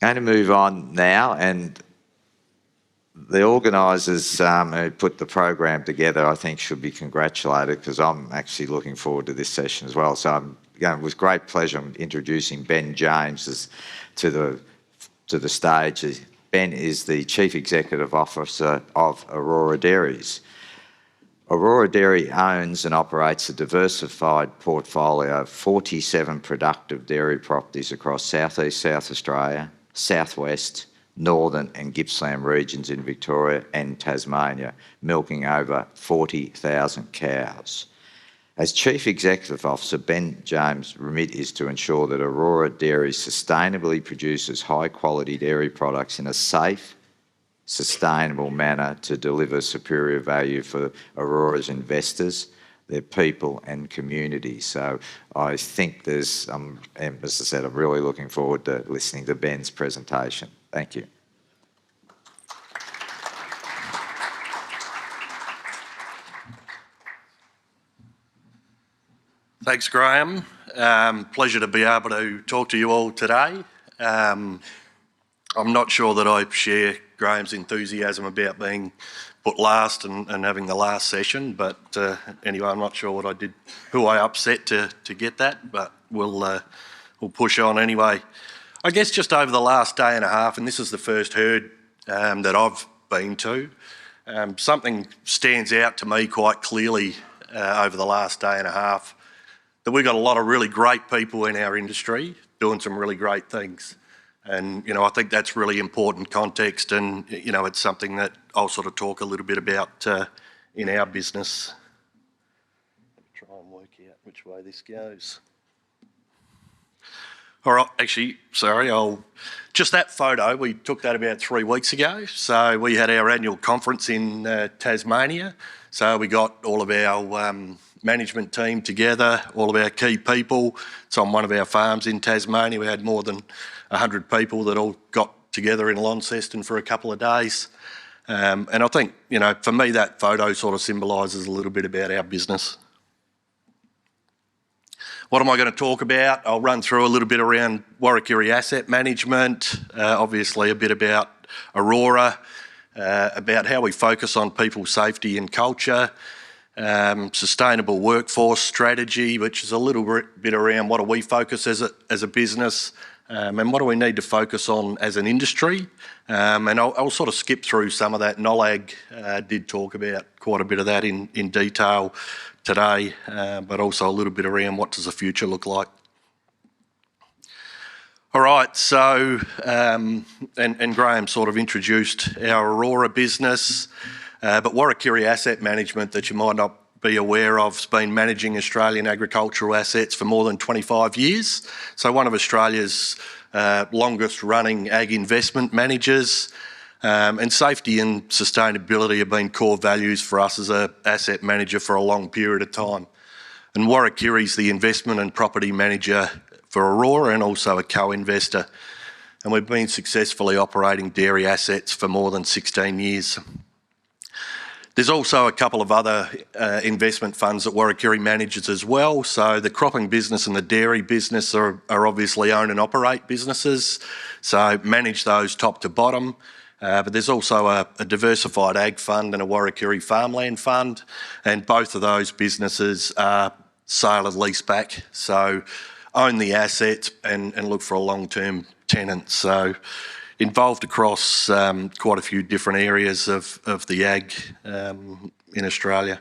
Going to move on now, and the organisers who put the program together, I think, should be congratulated, because I'm actually looking forward to this session as well. So I'm going with great pleasure. I'm introducing Ben James to the stage. Ben is the Chief Executive Officer of Aurora Dairies. Aurora Dairy owns and operates a diversified portfolio of 47 productive dairy properties across Southeast South Australia, Southwest, Northern and Gippsland regions in Victoria and Tasmania, milking over 40,000 cows. As Chief Executive Officer, Ben James' remit is to ensure that Aurora Dairies sustainably produces high-quality dairy products in a safe, sustainable manner to deliver superior value for Aurora's investors, their people and community. So I think there's, as I said, I'm really looking forward to listening to Ben's presentation. Thank you. Thanks, Graham. Pleasure to be able to talk to you all today. I'm not sure that I share Graham's enthusiasm about being put last and having the last session, but anyway, I'm not sure what I did, who I upset to get that, but we'll push on anyway. I guess just over the last day and a half, and this is the first herd that I've been to, something stands out to me quite clearly over the last day and a half, that we've got a lot of really great people in our industry doing some really great things. And, I think that's really important context, and, it's something that I'll sort of talk a little bit about in our business. Let me try and work out which way this goes. All right, actually, sorry, just that photo, we took that about 3 weeks ago. So we had our annual conference in Tasmania. So we got all of our management team together, all of our key people. It's on one of our farms in Tasmania. We had more than 100 people that all got together in Launceston for a couple of days. And I think, for me, that photo sort of symbolises a little bit about our business. What am I going to talk about? I'll run through a little bit around Warrakirri Asset Management, obviously a bit about Aurora, about how we focus on people, safety and culture, sustainable workforce strategy, which is a little bit around what do we focus as a business, and what do we need to focus on as an industry. And I'll sort of skip through some of that. Nolag did talk about quite a bit of that in detail today, but also a little bit around what does the future look like. All right, so, and Graham sort of introduced our Aurora business, but Warrakirri Asset Management, that you might not be aware of, has been managing Australian agricultural assets for more than 25 years. So one of Australia's longest running ag investment managers, and safety and sustainability have been core values for us as an asset manager for a long period of time. And Warrakirri is the investment and property manager for Aurora and also a co-investor. And we've been successfully operating dairy assets for more than 16 years. There's also a couple of other investment funds that Warrakirri manages as well. So the cropping business and the dairy business are obviously own and operate businesses, so manage those top to bottom. But there's also a diversified ag fund and a Warrakirri farmland fund, and both of those businesses are sale and lease back, so own the asset and look for a long-term tenant. So involved across quite a few different areas of the ag in Australia.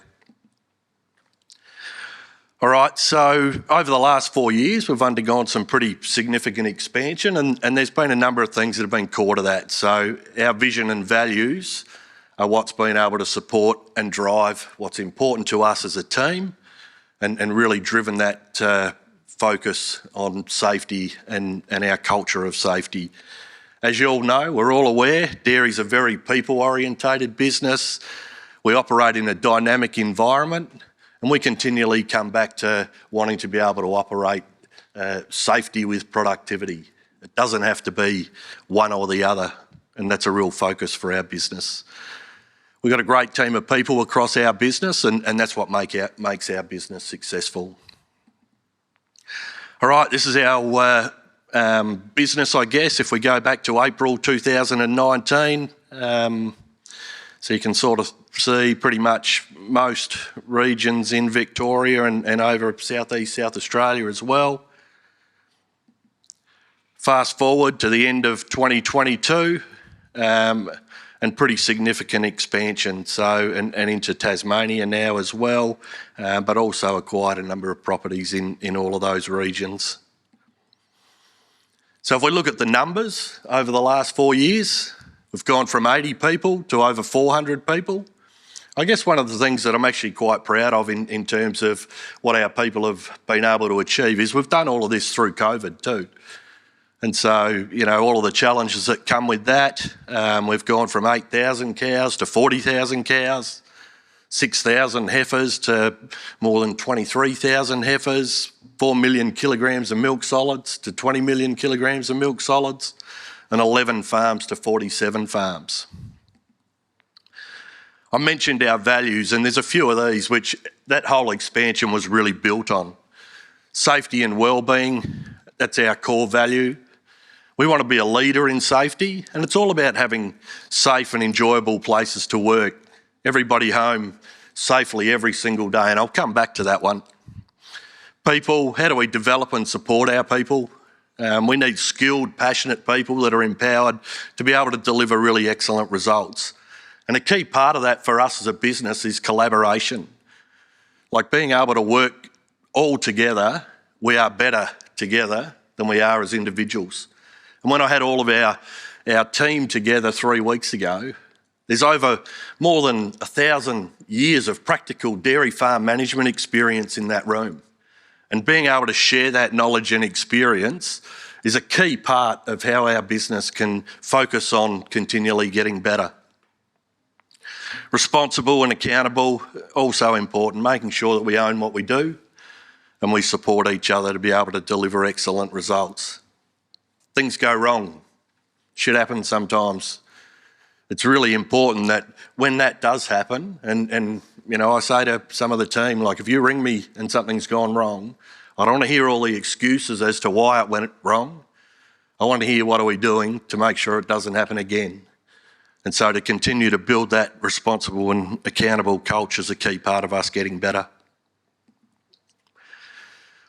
All right, so over the last 4 years, we've undergone some pretty significant expansion, and there's been a number of things that have been core to that. So our vision and values are what's been able to support and drive what's important to us as a team, and really driven that focus on safety and our culture of safety. As you all know, we're all aware, dairy's a very people-orientated business. We operate in a dynamic environment, and we continually come back to wanting to be able to operate safety with productivity. It doesn't have to be one or the other, and that's a real focus for our business. We've got a great team of people across our business, and that's what makes our business successful. All right, this is our business, I guess, if we go back to April 2019. So you can sort of see pretty much most regions in Victoria and over southeast South Australia as well. Fast forward to the end of 2022, and pretty significant expansion, and into Tasmania now as well, but also acquired a number of properties in all of those regions. So if we look at the numbers over the last 4 years, we've gone from 80 people to over 400 people. I guess one of the things that I'm actually quite proud of in terms of what our people have been able to achieve is we've done all of this through COVID too. And so, all of the challenges that come with that, we've gone from 8,000 cows to 40,000 cows, 6,000 heifers to more than 23,000 heifers, 4 million kilograms of milk solids to 20 million kilograms of milk solids, and 11 farms to 47 farms. I mentioned our values, and there's a few of these which that whole expansion was really built on. Safety and wellbeing, that's our core value. We want to be a leader in safety, and it's all about having safe and enjoyable places to work. Everybody home safely every single day, and I'll come back to that one. People, how do we develop and support our people? We need skilled, passionate people that are empowered to be able to deliver really excellent results. And a key part of that for us as a business is collaboration. Like being able to work all together, we are better together than we are as individuals. And when I had all of our team together 3 weeks ago, there's over more than 1,000 years of practical dairy farm management experience in that room. And being able to share that knowledge and experience is a key part of how our business can focus on continually getting better. Responsible and accountable, also important, making sure that we own what we do and we support each other to be able to deliver excellent results. Things go wrong. Shit happens sometimes. It's really important that when that does happen, and I say to some of the team, like, if you ring me and something's gone wrong, I don't want to hear all the excuses as to why it went wrong. I want to hear what are we doing to make sure it doesn't happen again. And so to continue to build that responsible and accountable culture is a key part of us getting better.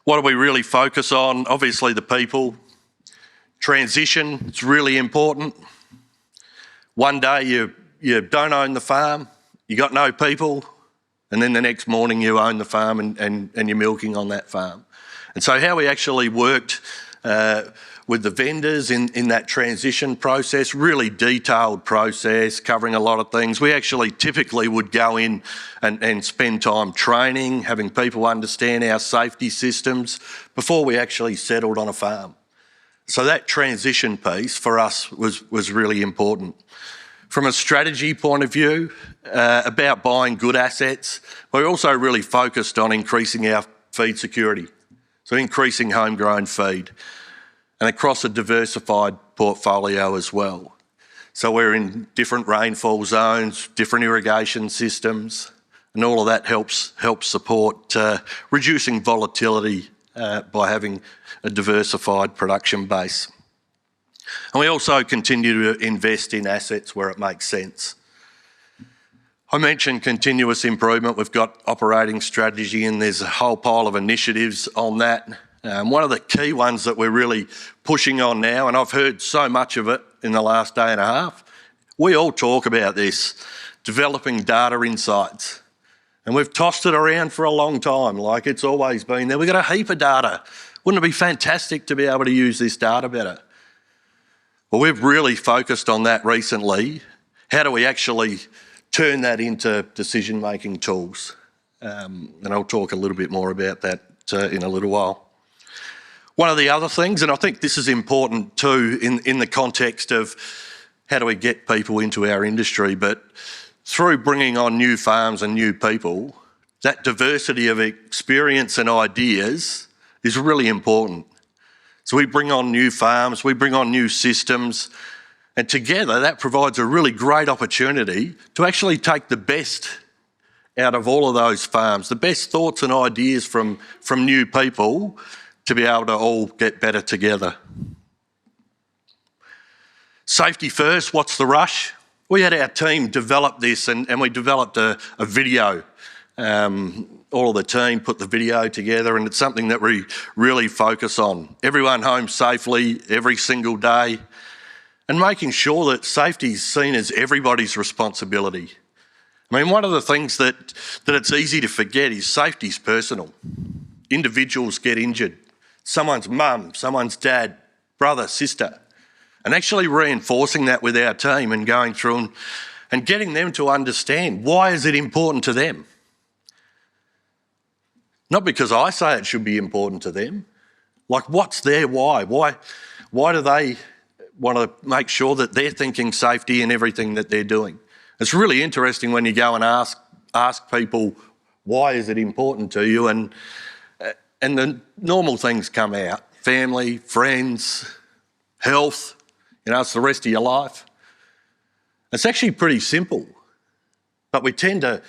What do we really focus on? Obviously the people. Transition, it's really important. One day you don't own the farm, you got no people, and then the next morning you own the farm and you're milking on that farm. And so how we actually worked with the vendors in that transition process, really detailed process, covering a lot of things. We actually typically would go in and spend time training, having people understand our safety systems before we actually settled on a farm. So that transition piece for us was really important. From a strategy point of view, about buying good assets, we're also really focused on increasing our feed security, so increasing homegrown feed, and across a diversified portfolio as well. So we're in different rainfall zones, different irrigation systems, and all of that helps support reducing volatility by having a diversified production base. And we also continue to invest in assets where it makes sense. I mentioned continuous improvement. We've got operating strategy and there's a whole pile of initiatives on that. One of the key ones that we're really pushing on now, and I've heard so much of it in the last day and a half, we all talk about this, developing data insights. And we've tossed it around for a long time, like it's always been there. We've got a heap of data. Wouldn't it be fantastic to be able to use this data better? Well, we've really focused on that recently. How do we actually turn that into decision-making tools? And I'll talk a little bit more about that in a little while. One of the other things, and I think this is important too in the context of how do we get people into our industry, but through bringing on new farms and new people, that diversity of experience and ideas is really important. So we bring on new farms, we bring on new systems, and together that provides a really great opportunity to actually take the best out of all of those farms, the best thoughts and ideas from new people to be able to all get better together. Safety first, what's the rush? We had our team develop this and we developed a video. All of the team put the video together, and it's something that we really focus on. Everyone home safely every single day, and making sure that safety is seen as everybody's responsibility. I mean, one of the things that it's easy to forget is safety's personal. Individuals get injured. Someone's mum, someone's dad, brother, sister. And actually reinforcing that with our team and going through and getting them to understand, why is it important to them? Not because I say it should be important to them. Like, what's their why? Why do they want to make sure that they're thinking safety in everything that they're doing? It's really interesting when you go and ask people, why is it important to you? And the normal things come out: family, friends, health. It's the rest of your life. It's actually pretty simple, but we tend to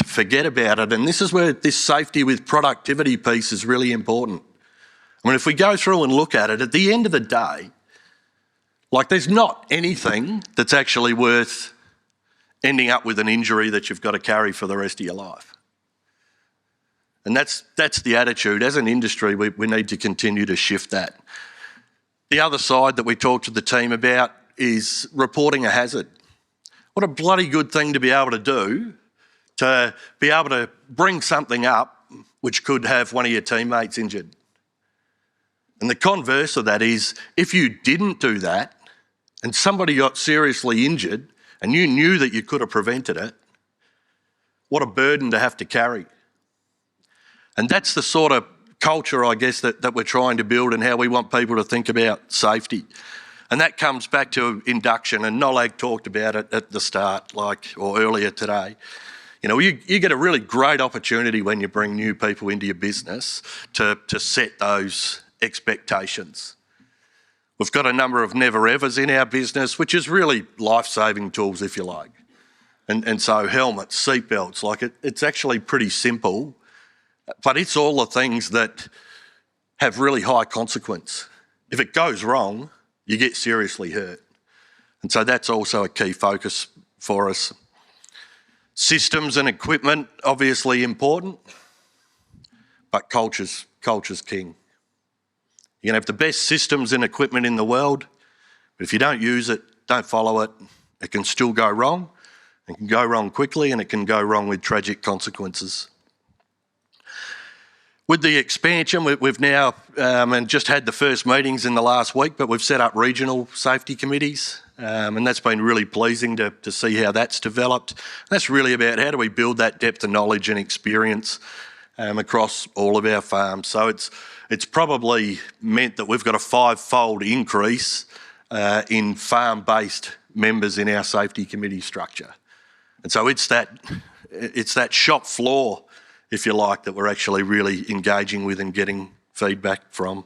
forget about it. And this is where this safety with productivity piece is really important. I mean, if we go through and look at it, at the end of the day, like, there's not anything that's actually worth ending up with an injury that you've got to carry for the rest of your life. And that's the attitude. As an industry, we need to continue to shift that. The other side that we talked to the team about is reporting a hazard. What a bloody good thing to be able to do, to be able to bring something up which could have one of your teammates injured. And the converse of that is, if you didn't do that and somebody got seriously injured and you knew that you could have prevented it, what a burden to have to carry. And that's the sort of culture, I guess, that we're trying to build and how we want people to think about safety. And that comes back to induction, and Nolag talked about it at the start, or earlier today. You get a really great opportunity when you bring new people into your business to set those expectations. We've got a number of never-evers in our business, which is really life-saving tools, if you like. And so helmets, seatbelts, it's actually pretty simple, but it's all the things that have really high consequence. If it goes wrong, you get seriously hurt. And so that's also a key focus for us. Systems and equipment, obviously important, but culture's king. You can have the best systems and equipment in the world, but if you don't use it, don't follow it, it can still go wrong. It can go wrong quickly, and it can go wrong with tragic consequences. With the expansion, we've now, and just had the first meetings in the last week, but we've set up regional safety committees, and that's been really pleasing to see how that's developed. That's really about how do we build that depth of knowledge and experience across all of our farms. So it's probably meant that we've got a 5-fold increase in farm-based members in our safety committee structure. And so it's that shop floor, if you like, that we're actually really engaging with and getting feedback from.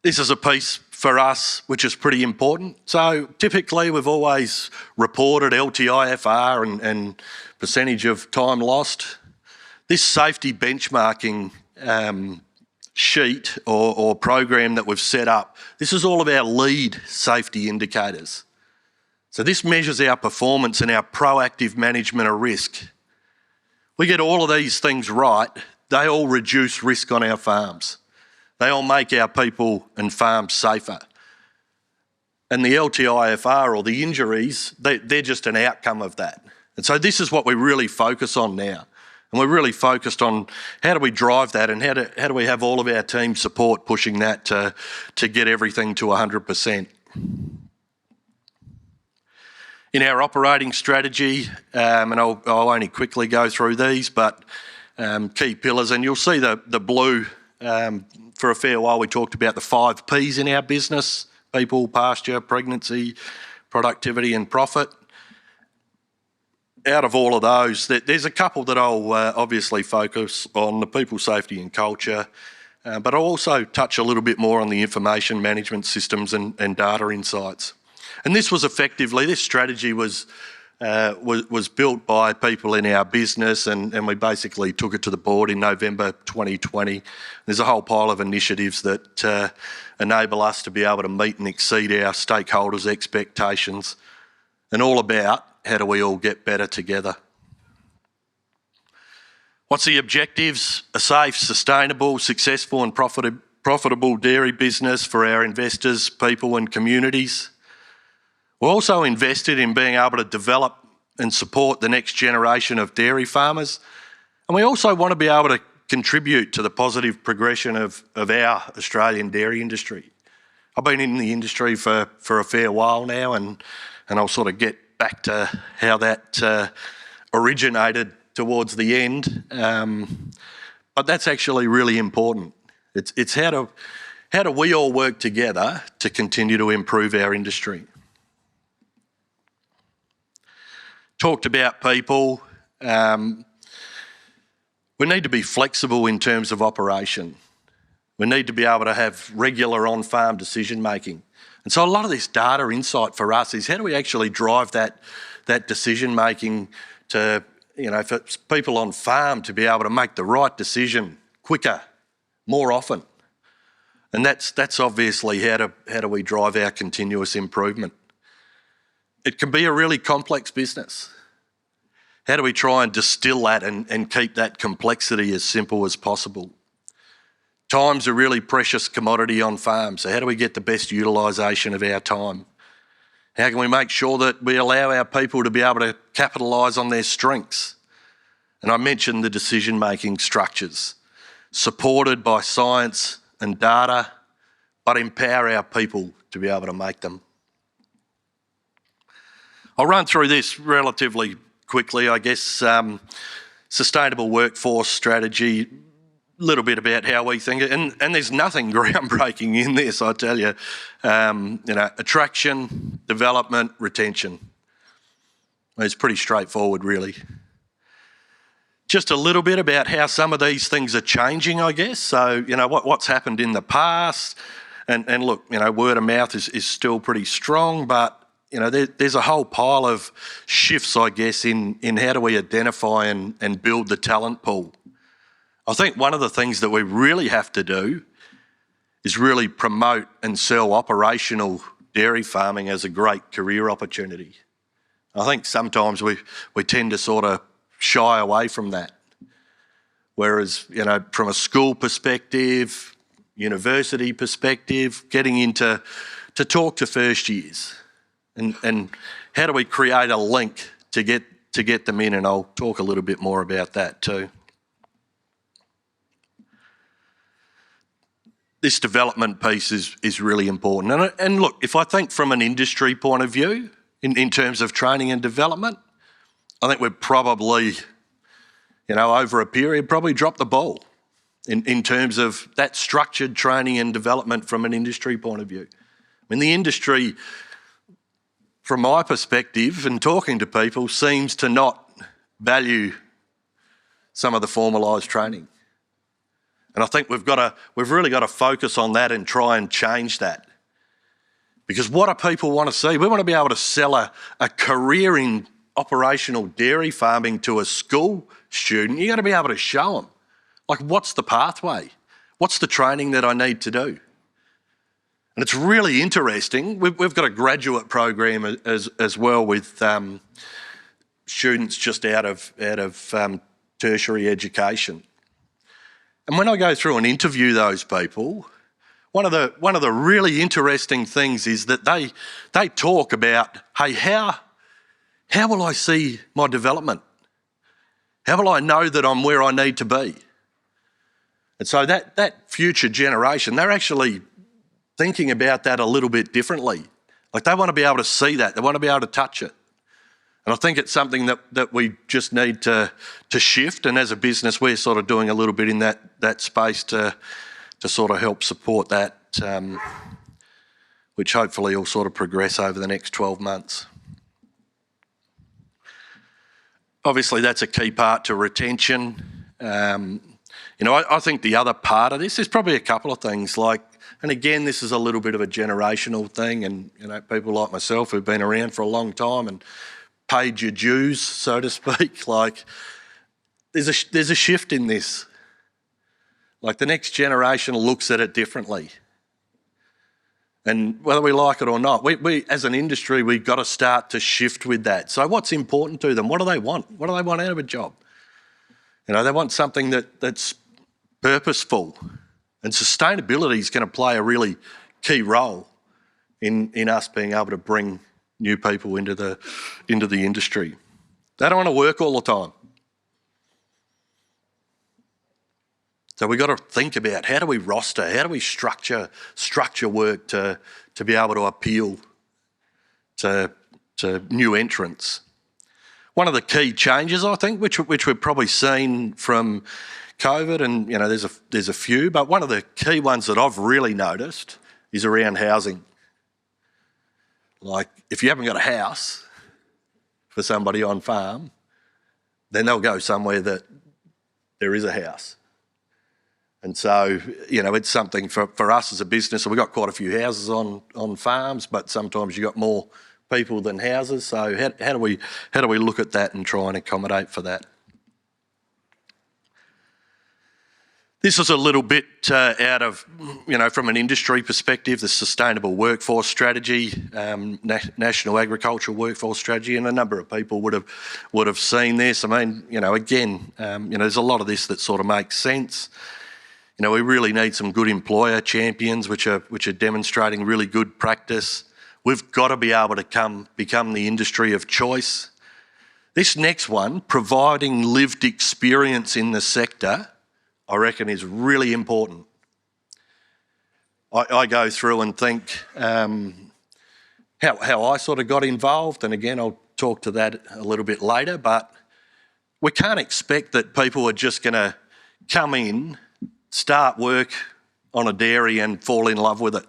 This is a piece for us which is pretty important. So typically we've always reported LTIFR and percentage of time lost. This safety benchmarking sheet or program that we've set up, this is all of our lead safety indicators. So this measures our performance and our proactive management of risk. We get all of these things right, they all reduce risk on our farms. They all make our people and farms safer. And the LTIFR, or the injuries, they're just an outcome of that. And so this is what we really focus on now. And we're really focused on how do we drive that, and how do we have all of our team support pushing that to get everything to 100%. In our operating strategy, and I'll only quickly go through these, but key pillars, and you'll see the blue, for a fair while we talked about the 5 Ps in our business: people, pasture, pregnancy, productivity and profit. Out of all of those, there's a couple that I'll obviously focus on: the people, safety and culture, but I'll also touch a little bit more on the information management systems and data insights. And this strategy was was built by people in our business, and we basically took it to the board in November 2020. There's a whole pile of initiatives that enable us to be able to meet and exceed our stakeholders' expectations, and all about how do we all get better together. What's the objectives? A safe, sustainable, successful and profitable dairy business for our investors, people and communities. We're also invested in being able to develop and support the next generation of dairy farmers. And we also want to be able to contribute to the positive progression of our Australian dairy industry. I've been in the industry for a fair while now, and I'll sort of get back to how that originated towards the end. But that's actually really important. It's how do we all work together to continue to improve our industry. Talked about people. We need to be flexible in terms of operation. We need to be able to have regular on-farm decision making. And so a lot of this data insight for us is how do we actually drive that decision making to, for people on farm to be able to make the right decision quicker, more often. And that's obviously how do we drive our continuous improvement. It can be a really complex business. How do we try and distill that and keep that complexity as simple as possible? Time's a really precious commodity on farms, so how do we get the best utilisation of our time? How can we make sure that we allow our people to be able to capitalise on their strengths? And I mentioned the decision-making structures, supported by science and data, but empower our people to be able to make them. I'll run through this relatively quickly, I guess. Sustainable workforce strategy, a little bit about how we think it, and there's nothing groundbreaking in this, I tell you. Attraction, development, retention. It's pretty straightforward, really. Just a little bit about how some of these things are changing, I guess. So, what's happened in the past, and look, word of mouth is still pretty strong, but there's a whole pile of shifts, I guess, in how do we identify and build the talent pool. I think one of the things that we really have to do is really promote and sell operational dairy farming as a great career opportunity. I think sometimes we tend to sort of shy away from that. Whereas, from a school perspective, university perspective, getting into to talk to first years. And how do we create a link to get them in? And I'll talk a little bit more about that too. This development piece is really important. And look, if I think from an industry point of view, in terms of training and development, I think we've probably, over a period, probably dropped the ball in terms of that structured training and development from an industry point of view. I mean, the industry, from my perspective and talking to people, seems to not value some of the formalised training. And I think we've really got to focus on that and try and change that. Because what do people want to see? We want to be able to sell a career in operational dairy farming to a school student. You've got to be able to show them, what's the pathway? What's the training that I need to do? And it's really interesting. We've got a graduate program as well with students just out of tertiary education. And when I go through and interview those people, one of the really interesting things is that they talk about, hey, how will I see my development? How will I know that I'm where I need to be? And so that future generation, they're actually thinking about that a little bit differently. They want to be able to see that. They want to be able to touch it. And I think it's something that we just need to shift. And as a business, we're sort of doing a little bit in that space to sort of help support that, which hopefully will sort of progress over the next 12 months. Obviously, that's a key part to retention. I think the other part of this is probably a couple of things and again, this is a little bit of a generational thing, and people like myself who've been around for a long time and paid your dues, so to speak. Like, there's a shift in this. Like, the next generation looks at it differently. And whether we like it or not, we as an industry, we've got to start to shift with that. So what's important to them? What do they want? What do they want out of a job? You know, they want something that's purposeful, and sustainability is going to play a really key role in us being able to bring new people into the industry. They don't want to work all the time. So we've got to think about, how do we roster, how do we structure work to be able to appeal to new entrants. One of the key changes, I think, which we've probably seen from COVID, and you know, there's a few, but one of the key ones that I've really noticed is around housing. Like, if you haven't got a house for somebody on farm, then they'll go somewhere that there is a house. And so, you know, it's something for us as a business. So we've got quite a few houses on farms, but sometimes you've got more people than houses. So how do we look at that and try and accommodate for that? This is a little bit out of, you know, from an industry perspective, the Sustainable Workforce Strategy, National Agricultural Workforce Strategy, and a number of people would have seen this. I mean, you know, again, you know, there's a lot of this that sort of makes sense. You know, we really need some good employer champions, which are demonstrating really good practice. We've got to be able to become the industry of choice. This next one, providing lived experience in the sector, I reckon is really important. I go through and think how I sort of got involved, and again, I'll talk to that a little bit later, but we can't expect that people are just going to come in, start work on a dairy and fall in love with it.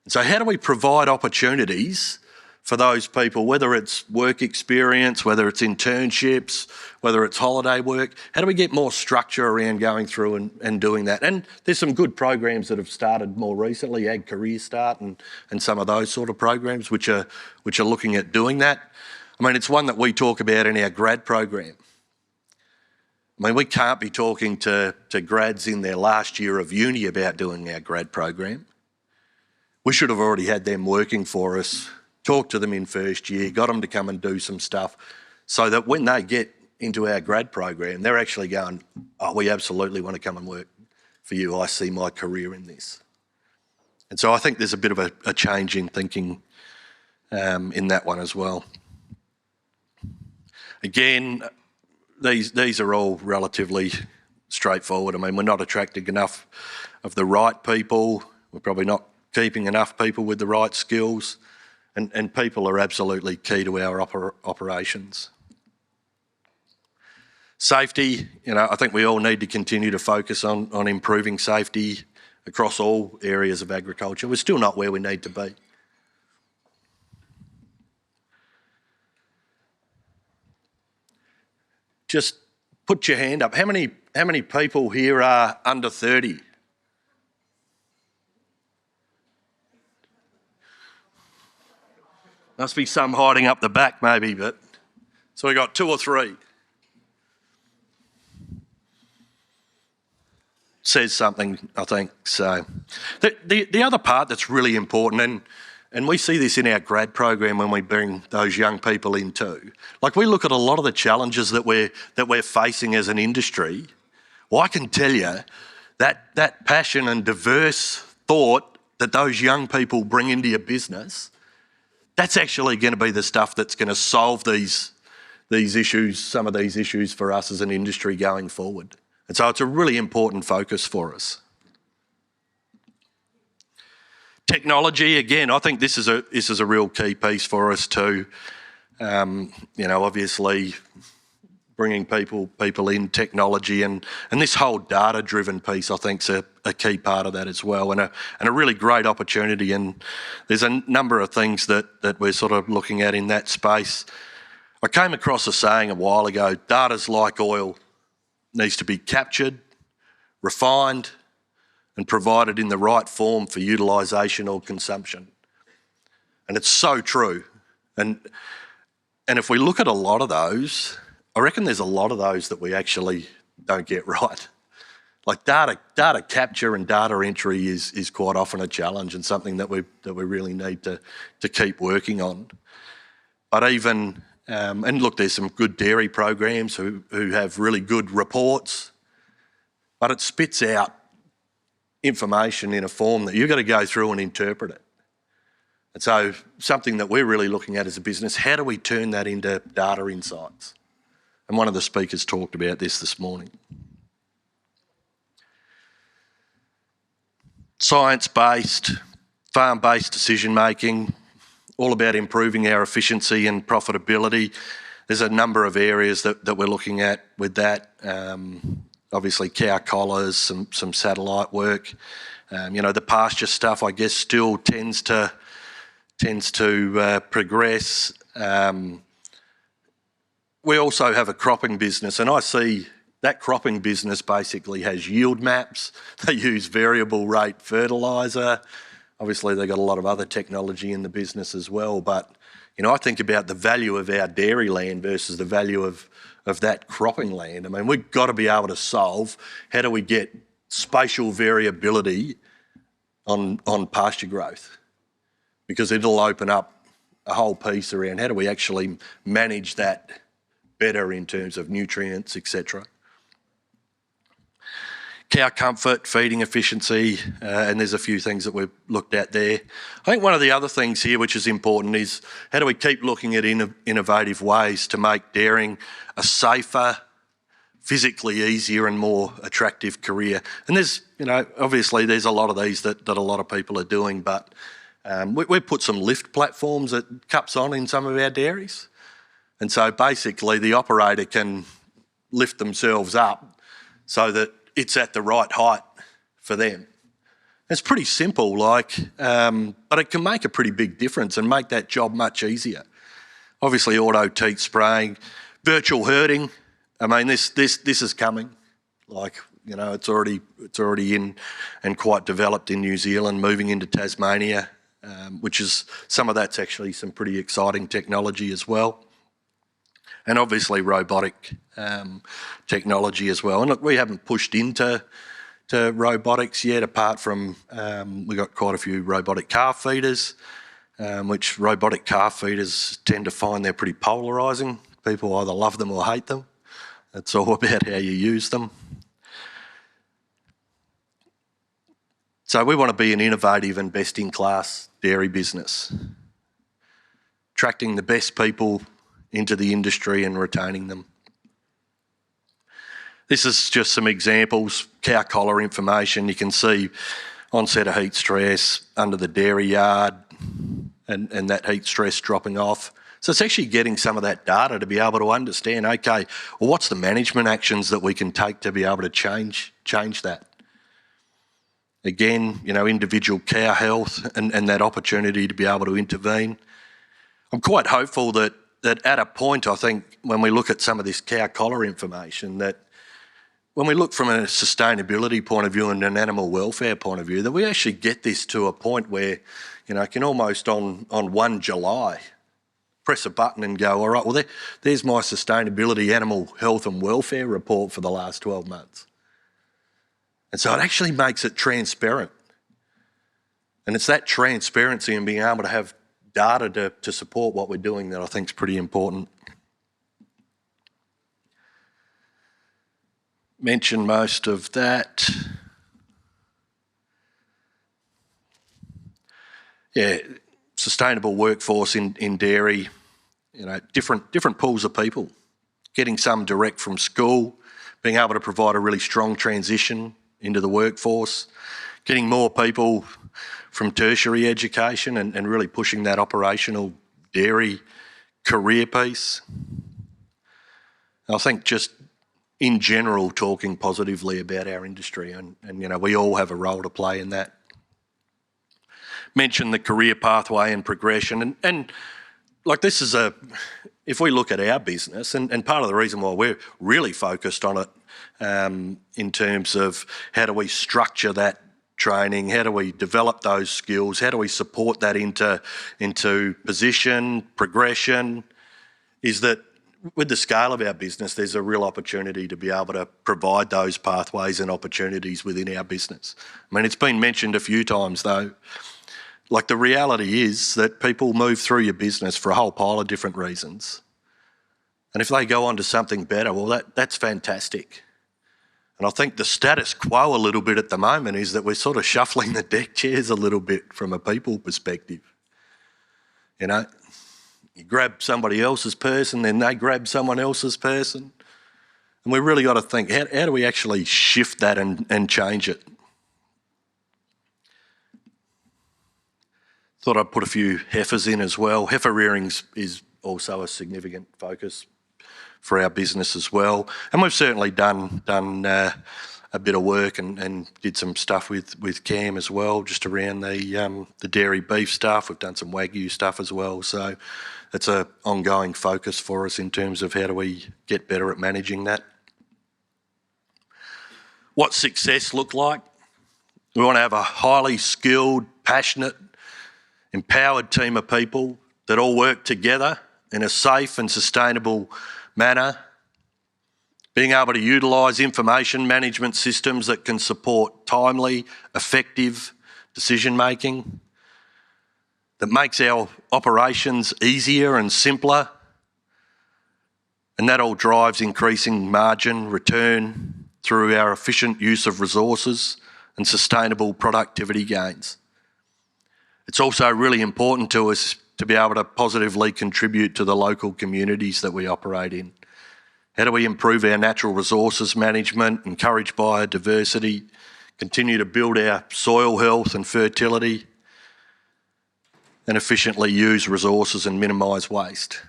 So how do we provide opportunities for those people, whether it's work experience, whether it's internships, whether it's holiday work? How do we get more structure around going through and doing that? And there's some good programs that have started more recently, Ag Career Start and some of those sort of programs which are looking at doing that. I mean, it's one that we talk about in our grad program. I mean, we can't be talking to grads in their last year of uni about doing our grad program. We should have already had them working for us, talked to them in first year, got them to come and do some stuff, so that when they get into our grad program, they're actually going, oh, we absolutely want to come and work for you. I see my career in this. And so I think there's a bit of a change in thinking in that one as well. Again, these are all relatively straightforward. I mean, we're not attracting enough of the right people. We're probably not keeping enough people with the right skills. And people are absolutely key to our operations. Safety, you know, I think we all need to continue to focus on improving safety across all areas of agriculture. We're still not where we need to be. Just put your hand up. How many people here are under 30? Must be some hiding up the back maybe, but so we got 2 or 3. Says something, I think. So the other part that's really important, and we see this in our grad program when we bring those young people in too. Like, we look at a lot of the challenges that we're facing as an industry. Well, I can tell you that passion and diverse thought that those young people bring into your business, that's actually going to be the stuff that's going to solve these issues, some of these issues for us as an industry going forward. And so it's a really important focus for us. Technology, again, I think this is a real key piece for us too. You know, obviously bringing people in, technology, and this whole data-driven piece, I think, is a key part of that as well, and a really great opportunity. And there's a number of things that we're sort of looking at in that space. I came across a saying a while ago: data's like oil, needs to be captured, refined, and provided in the right form for utilisation or consumption. And it's so true. And And if we look at a lot of those, I reckon there's a lot of those that we actually don't get right. Like data capture and data entry is quite often a challenge and something that we really need to keep working on. But even and look, there's some good dairy programs who have really good reports, but it spits out information in a form that you've got to go through and interpret it. And so something that we're really looking at as a business, how do we turn that into data insights? And one of the speakers talked about this morning. Science-based, farm-based decision-making, all about improving our efficiency and profitability. There's a number of areas that we're looking at with that. Obviously cow collars, some satellite work. The pasture stuff, I guess, still tends to progress. We also have a cropping business, and I see that cropping business basically has yield maps. They use variable rate fertiliser. Obviously, they've got a lot of other technology in the business as well. But, I think about the value of our dairy land versus the value of that cropping land. I mean, we've got to be able to solve how do we get spatial variability on pasture growth, because it'll open up a whole piece around how do we actually manage that better in terms of nutrients, etc. Cow comfort, feeding efficiency, and there's a few things that we've looked at there. I think one of the other things here which is important is how do we keep looking at innovative ways to make dairying a safer, physically easier and more attractive career. And there's, obviously there's a lot of these that a lot of people are doing, but we put some lift platforms at cups on in some of our dairies. And so basically the operator can lift themselves up so that it's at the right height for them. It's pretty simple, but it can make a pretty big difference and make that job much easier. Obviously, auto teat spraying, virtual herding. I mean, this is coming. It's already in and quite developed in New Zealand, moving into Tasmania, which is some of that's actually some pretty exciting technology as well. And obviously robotic technology as well. And look, we haven't pushed into robotics yet, apart from we've got quite a few robotic calf feeders, which robotic calf feeders tend to find they're pretty polarising. People either love them or hate them. It's all about how you use them. So we want to be an innovative and best-in-class dairy business, attracting the best people into the industry and retaining them. This is just some examples, cow collar information. You can see onset of heat stress under the dairy yard and that heat stress dropping off. So it's actually getting some of that data to be able to understand, okay, well, what's the management actions that we can take to be able to change that? Again, individual cow health and that opportunity to be able to intervene. I'm quite hopeful that at a point, I think, when we look at some of this cow collar information, that when we look from a sustainability point of view and an animal welfare point of view, that we actually get this to a point where, can almost on 1 July, press a button and go, all right, well, there's my sustainability animal health and welfare report for the last 12 months. And so it actually makes it transparent. And it's that transparency and being able to have data to support what we're doing that I think is pretty important. Mentioned most of that. Yeah, sustainable workforce in dairy, different pools of people, getting some direct from school, being able to provide a really strong transition into the workforce, getting more people from tertiary education and really pushing that operational dairy career piece. I think just in general talking positively about our industry and we all have a role to play in that. Mention the career pathway and progression and this is if we look at our business and part of the reason why we're really focused on it in terms of how do we structure that training, how do we develop those skills, how do we support that into position, progression, is that with the scale of our business, there's a real opportunity to be able to provide those pathways and opportunities within our business. I mean, it's been mentioned a few times though, like the reality is that people move through your business for a whole pile of different reasons. And if they go on to something better, well, that's fantastic. And I think the status quo a little bit at the moment is that we're sort of shuffling the deck chairs a little bit from a people perspective. You know, you grab somebody else's person, then they grab someone else's person. And we've really got to think, how do we actually shift that and change it? Thought I'd put a few heifers in as well. Heifer rearing is also a significant focus for our business as well. And we've certainly done a bit of work and did some stuff with Cam as well, just around the dairy beef stuff. We've done some Wagyu stuff as well. So it's an ongoing focus for us in terms of how do we get better at managing that. What success look like? We want to have a highly skilled, passionate, empowered team of people that all work together in a safe and sustainable manner, being able to utilise information management systems that can support timely, effective decision making, that makes our operations easier and simpler, and that all drives increasing margin return through our efficient use of resources and sustainable productivity gains. It's also really important to us to be able to positively contribute to the local communities that we operate in. How do we improve our natural resources management, encourage biodiversity, continue to build our soil health and fertility, and efficiently use resources and minimise waste?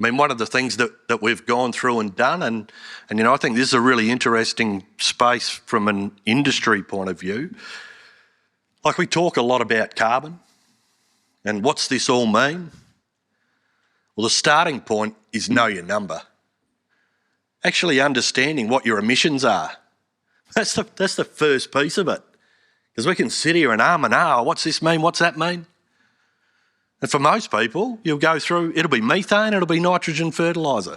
I mean, one of the things that we've gone through and done, and you know, I think this is a really interesting space from an industry point of view. Like, we talk a lot about carbon. And what's this all mean? Well, the starting point is know your number. Actually understanding what your emissions are. That's the first piece of it. Because we can sit here and what's this mean? What's that mean? And for most people, you'll go through, it'll be methane, it'll be nitrogen fertiliser.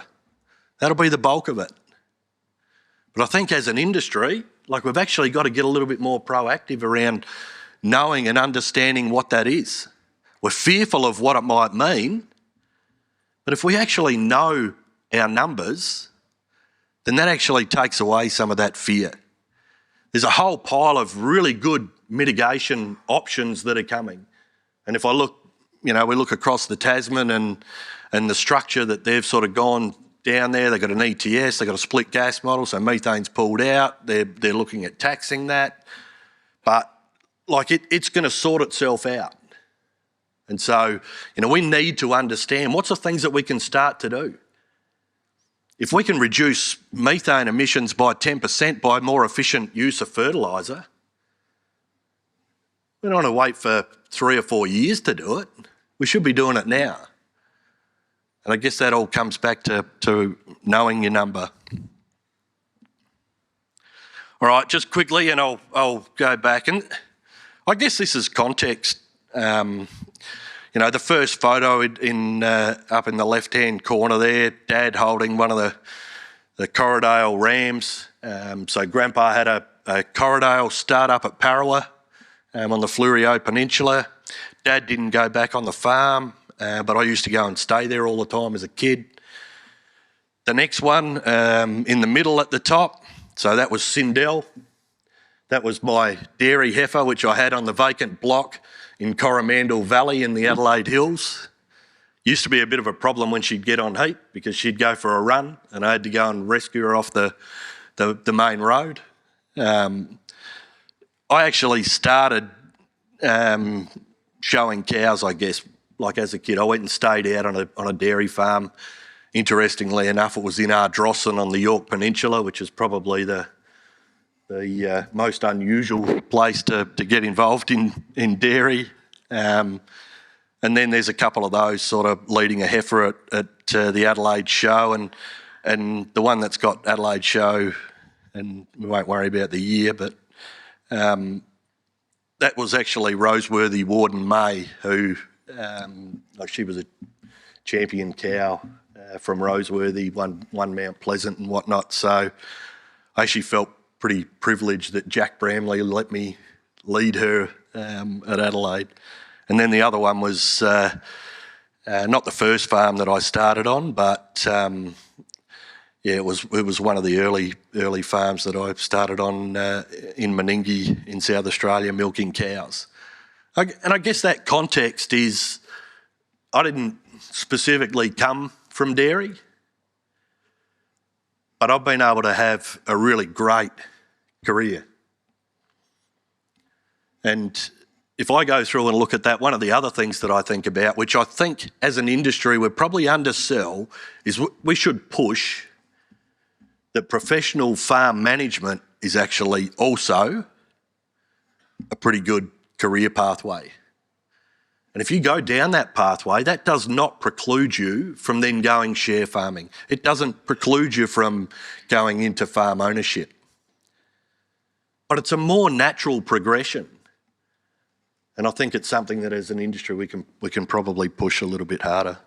That'll be the bulk of it. But I think as an industry, like, we've actually got to get a little bit more proactive around knowing and understanding what that is. We're fearful of what it might mean, but if we actually know our numbers, then that actually takes away some of that fear. There's a whole pile of really good mitigation options that are coming. And if I look, you know, we look across the Tasman and the structure that they've sort of gone down there, they've got an ETS, they've got a split gas model, so methane's pulled out, they're looking at taxing that. But like, it's going to sort itself out. And so, you know, we need to understand what's the things that we can start to do. If we can reduce methane emissions by 10% by more efficient use of fertiliser, we don't want to wait for 3 or 4 years to do it. We should be doing it now. And I guess that all comes back to knowing your number. All right, just quickly, and I'll go back. And I guess this is context. You know, the first photo in up in the left-hand corner there, Dad holding one of the Corriedale rams. So Grandpa had a Corriedale start-up at Parawa on the Fleurieu Peninsula. Dad didn't go back on the farm, but I used to go and stay there all the time as a kid. The next one in the middle at the top, so that was Sindel. That was my dairy heifer, which I had on the vacant block in Coromandel Valley in the Adelaide Hills. Used to be a bit of a problem when she'd get on heat because she'd go for a run and I had to go and rescue her off the main road. I actually started showing cows, I guess, like as a kid. I went and stayed out on a dairy farm. Interestingly enough, it was in Ardrossan on the Yorke Peninsula, which is probably the most unusual place to get involved in dairy. And then there's a couple of those sort of leading a heifer at the Adelaide show, and the one that's got Adelaide show, and we won't worry about the year, but that was actually Roseworthy Warden May, who she was a champion cow from Roseworthy, one Mount Pleasant and whatnot. So I actually felt pretty privileged that Jack Bramley let me lead her at Adelaide. And then the other one was not the first farm that I started on, but it was one of the early farms that I started on in Meningie in South Australia, milking cows. And I guess that context is I didn't specifically come from dairy, but I've been able to have a really great career. And if I go through and look at that, one of the other things that I think about, which I think as an industry we probably undersell, is we should push that professional farm management is actually also a pretty good career pathway. And if you go down that pathway, that does not preclude you from then going share farming. It doesn't preclude you from going into farm ownership. But it's a more natural progression. And I think it's something that as an industry we can probably push a little bit harder.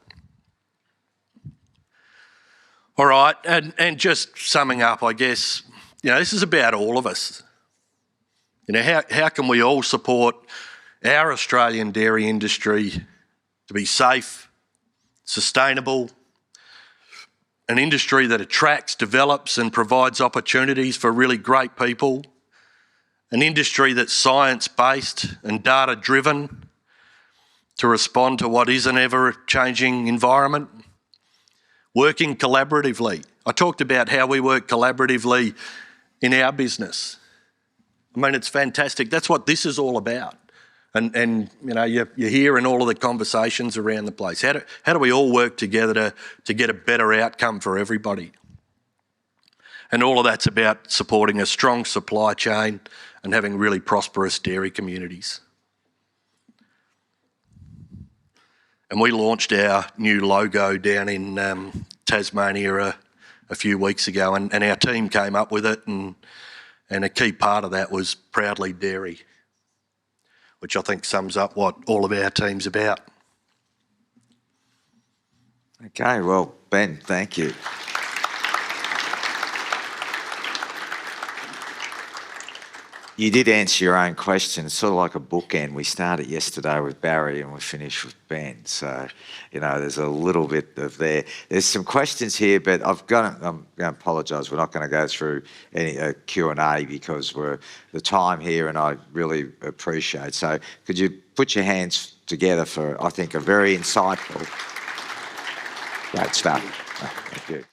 All right, and just summing up, I guess, this is about all of us. How can we all support our Australian dairy industry to be safe, sustainable, an industry that attracts, develops and provides opportunities for really great people, an industry that's science-based and data-driven to respond to what is an ever-changing environment, working collaboratively. I talked about how we work collaboratively in our business. I mean, it's fantastic. That's what this is all about. And you hear in all of the conversations around the place, how do we all work together to get a better outcome for everybody? And all of that's about supporting a strong supply chain and having really prosperous dairy communities. And we launched our new logo down in Tasmania a few weeks ago, and our team came up with it, and a key part of that was Proudly Dairy, which I think sums up what all of our team's about. Okay, well, Ben, thank you. You did answer your own question. It's sort of like a bookend. We started yesterday with Barry and we finished with Ben. So, there's a little bit of there. There's some questions here, but I'm going to apologise. We're not going to go through any Q&A because we're the time here, and I really appreciate. So, could you put your hands together for, I think, a very insightful, great stuff. Thank you.